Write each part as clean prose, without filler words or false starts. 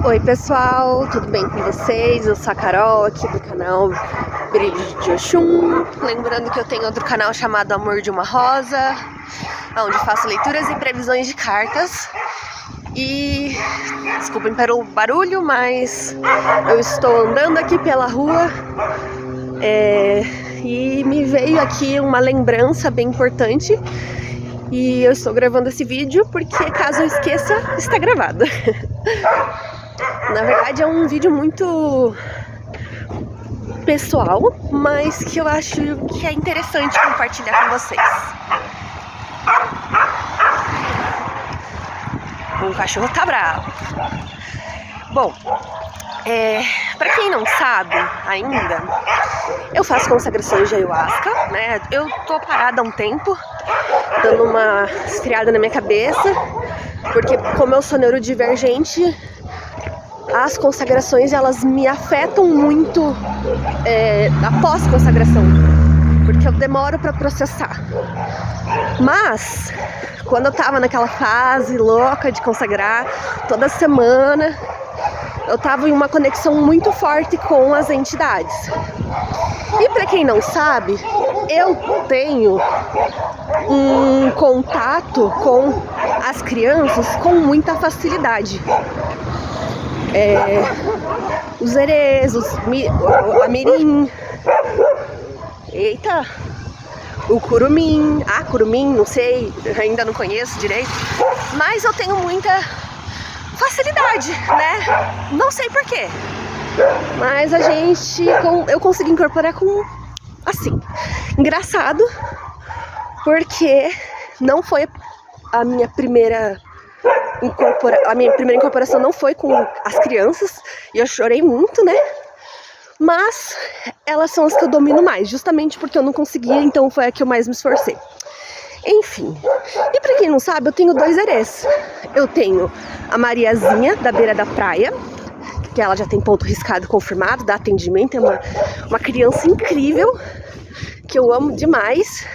Oi pessoal, tudo bem com vocês? Eu sou a Carol, aqui do canal Brilho de Oxum. Lembrando que eu tenho outro canal chamado Amor de uma Rosa, onde faço leituras e previsões de cartas. E desculpem pelo barulho, mas eu estou andando aqui pela rua e me veio aqui uma lembrança bem importante. E eu estou gravando esse vídeo porque, caso eu esqueça, está gravado. Na verdade é um vídeo muito pessoal, mas que eu acho que é interessante compartilhar com vocês. O cachorro tá bravo. Bom, pra quem não sabe ainda, eu faço consagrações de ayahuasca, né? Eu tô parada há um tempo, dando uma esfriada na minha cabeça, porque como eu sou neurodivergente, as consagrações, elas me afetam muito após consagração, porque eu demoro para processar. Mas, quando eu tava naquela fase louca de consagrar, toda semana, eu tava em uma conexão muito forte com as entidades. E para quem não sabe, eu tenho um contato com as crianças com muita facilidade. Os erês, a mirim, o curumim, não sei, ainda não conheço direito, mas eu tenho muita facilidade, né? Não sei porquê, mas eu consigo incorporar com, assim, engraçado, porque não foi a minha primeira incorporação não foi com as crianças, e eu chorei muito, né? Mas elas são as que eu domino mais, justamente porque eu não conseguia, então foi a que eu mais me esforcei. Enfim, e pra quem não sabe, eu tenho 2 erês. Eu tenho a Mariazinha, da beira da praia, que ela já tem ponto riscado confirmado, dá atendimento, é uma criança incrível, que eu amo demais.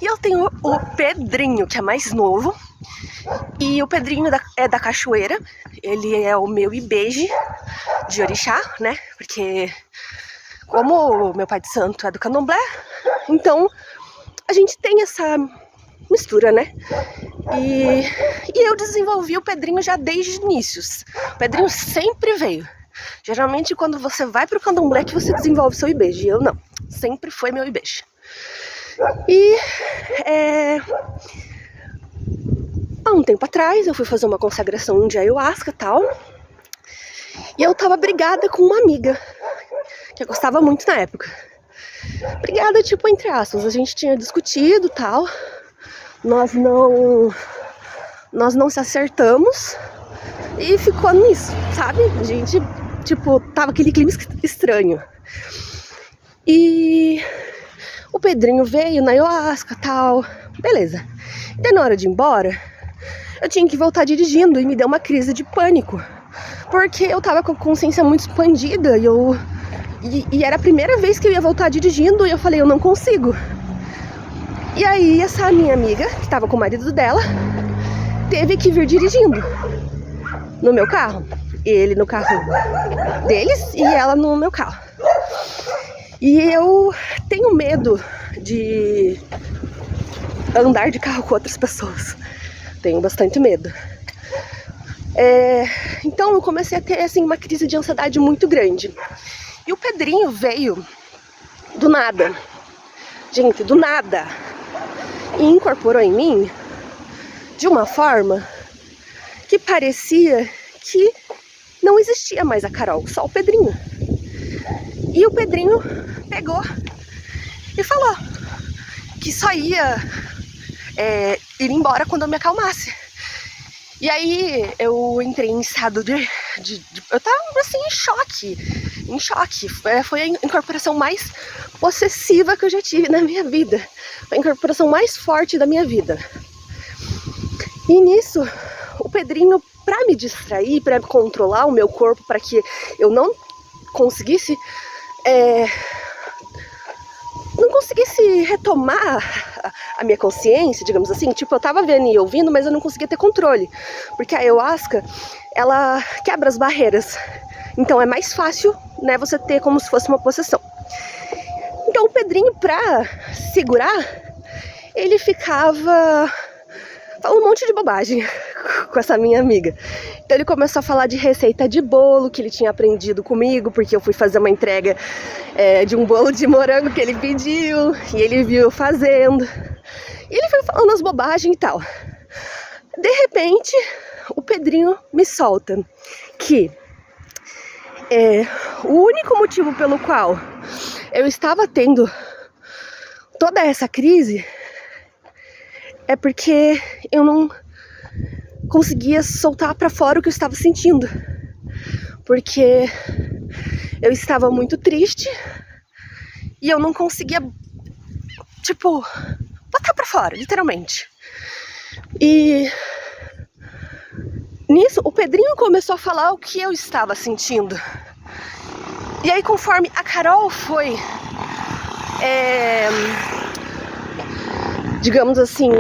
E eu tenho o Pedrinho, que é mais novo. E o Pedrinho é da cachoeira, ele é o meu ibeje de orixá, né? Porque como meu pai de santo é do candomblé, então a gente tem essa mistura, né? E eu desenvolvi o Pedrinho já desde inícios. O Pedrinho sempre veio. Geralmente quando você vai pro candomblé que você desenvolve seu ibeje, eu não. Sempre foi meu ibeje. E há um tempo atrás eu fui fazer uma consagração de ayahuasca e tal, e eu tava brigada com uma amiga que eu gostava muito na época. Brigada, tipo, entre aspas, a gente tinha discutido e tal, nós não se acertamos e ficou nisso, sabe? A gente, tipo, tava aquele clima estranho. E o Pedrinho veio na ayahuasca e tal, beleza. E daí na hora de ir embora, eu tinha que voltar dirigindo e me deu uma crise de pânico, porque eu tava com a consciência muito expandida e era a primeira vez que eu ia voltar dirigindo e eu falei, eu não consigo. E aí essa minha amiga, que tava com o marido dela, teve que vir dirigindo no meu carro. Ele no carro deles e ela no meu carro. E eu tenho medo de andar de carro com outras pessoas. Tenho bastante medo. Então eu comecei a ter assim, uma crise de ansiedade muito grande. E o Pedrinho veio do nada. Gente, do nada. E incorporou em mim de uma forma que parecia que não existia mais a Carol, só o Pedrinho. E o Pedrinho pegou e falou que só ia ir embora quando eu me acalmasse. E aí eu entrei em estado eu tava assim em choque. Foi a incorporação mais possessiva que eu já tive na minha vida. Foi a incorporação mais forte da minha vida. E nisso, o Pedrinho, pra me distrair, pra controlar o meu corpo, para que eu não conseguisse não conseguisse retomar a minha consciência, digamos assim. Tipo, eu tava vendo e ouvindo, mas eu não conseguia ter controle. Porque a ayahuasca, ela quebra as barreiras. Então é mais fácil, né, você ter como se fosse uma possessão. Então o Pedrinho, pra segurar, ele ficava falando um monte de bobagem com essa minha amiga. Então ele começou a falar de receita de bolo que ele tinha aprendido comigo, porque eu fui fazer uma entrega de um bolo de morango que ele pediu, e ele viu eu fazendo. E ele foi falando as bobagens e tal. De repente, o Pedrinho me solta que o único motivo pelo qual eu estava tendo toda essa crise é porque eu não conseguia soltar pra fora o que eu estava sentindo. Porque eu estava muito triste e eu não conseguia, tipo, botar pra fora, literalmente. E nisso, o Pedrinho começou a falar o que eu estava sentindo. E aí, conforme a Carol foi, digamos assim,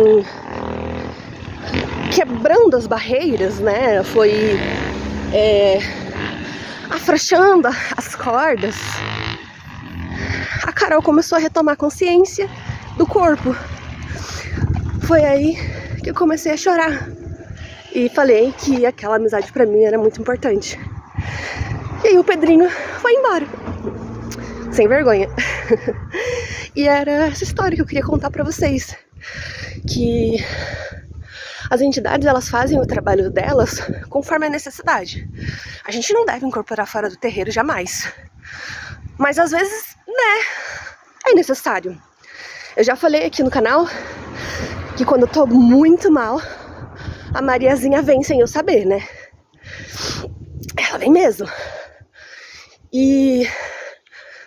quebrando as barreiras, né? Foi afrouxando as cordas. A Carol começou a retomar consciência do corpo. Foi aí que eu comecei a chorar. E falei que aquela amizade pra mim era muito importante. E aí o Pedrinho foi embora. Sem vergonha. E era essa história que eu queria contar pra vocês. Que as entidades, elas fazem o trabalho delas conforme a necessidade. A gente não deve incorporar fora do terreiro jamais. Mas às vezes, né, é necessário. Eu já falei aqui no canal que quando eu tô muito mal, a Mariazinha vem sem eu saber, né? Ela vem mesmo. E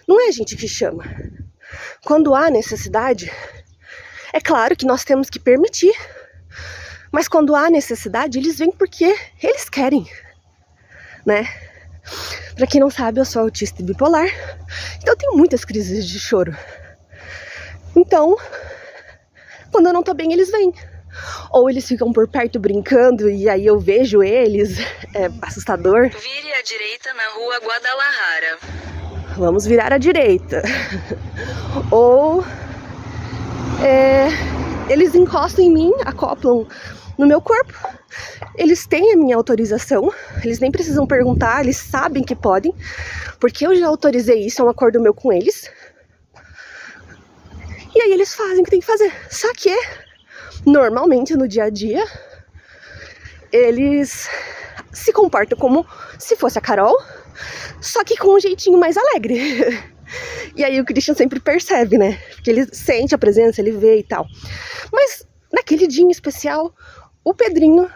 não é a gente que chama. Quando há necessidade, é claro que nós temos que permitir. Mas quando há necessidade, eles vêm porque eles querem, né? Pra quem não sabe, eu sou autista e bipolar, então eu tenho muitas crises de choro. Então, quando eu não tô bem, eles vêm. Ou eles ficam por perto brincando e aí eu vejo eles, é assustador. Vire à direita na rua Guadalajara. Vamos virar à direita. Ou eles encostam em mim, acoplam no meu corpo. Eles têm a minha autorização, eles nem precisam perguntar, eles sabem que podem, porque eu já autorizei isso, é um acordo meu com eles. E aí eles fazem o que tem que fazer. Só que, normalmente, no dia a dia, eles se comportam como se fosse a Carol, só que com um jeitinho mais alegre. E aí o Christian sempre percebe, né? Porque ele sente a presença, ele vê e tal. Mas naquele dia em especial, o Pedrinho,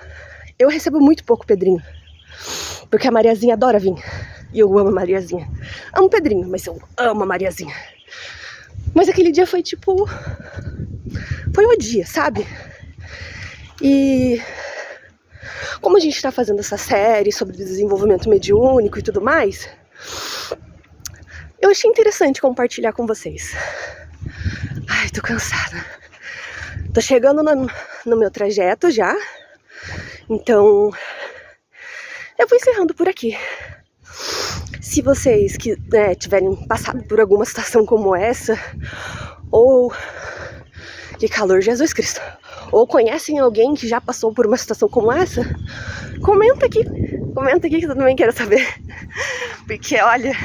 eu recebo muito pouco Pedrinho. Porque a Mariazinha adora vir. E eu amo a Mariazinha. Amo o Pedrinho, mas eu amo a Mariazinha. Mas aquele dia foi tipo... foi o dia, sabe? E... como a gente tá fazendo essa série sobre desenvolvimento mediúnico e tudo mais, eu achei interessante compartilhar com vocês. Ai, tô cansada. Tô chegando no meu trajeto já. Então, eu vou encerrando por aqui. Se vocês que tiverem passado por alguma situação como essa, ou... que calor, Jesus Cristo! Ou conhecem alguém que já passou por uma situação como essa, comenta aqui que eu também quero saber. Porque, olha,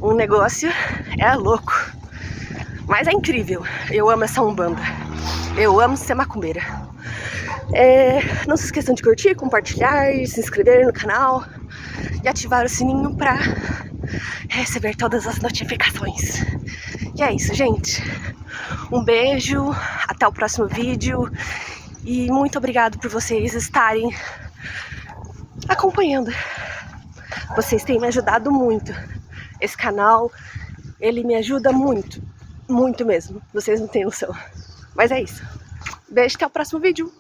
um negócio é louco. Mas é incrível. Eu amo essa Umbanda. Eu amo ser macumbeira. Não se esqueçam de curtir, compartilhar, se inscrever no canal e ativar o sininho para receber todas as notificações. E é isso, gente. Um beijo, até o próximo vídeo e muito obrigado por vocês estarem acompanhando. Vocês têm me ajudado muito. Esse canal, ele me ajuda muito, muito mesmo. Vocês não têm noção. Mas é isso. Beijo, até o próximo vídeo.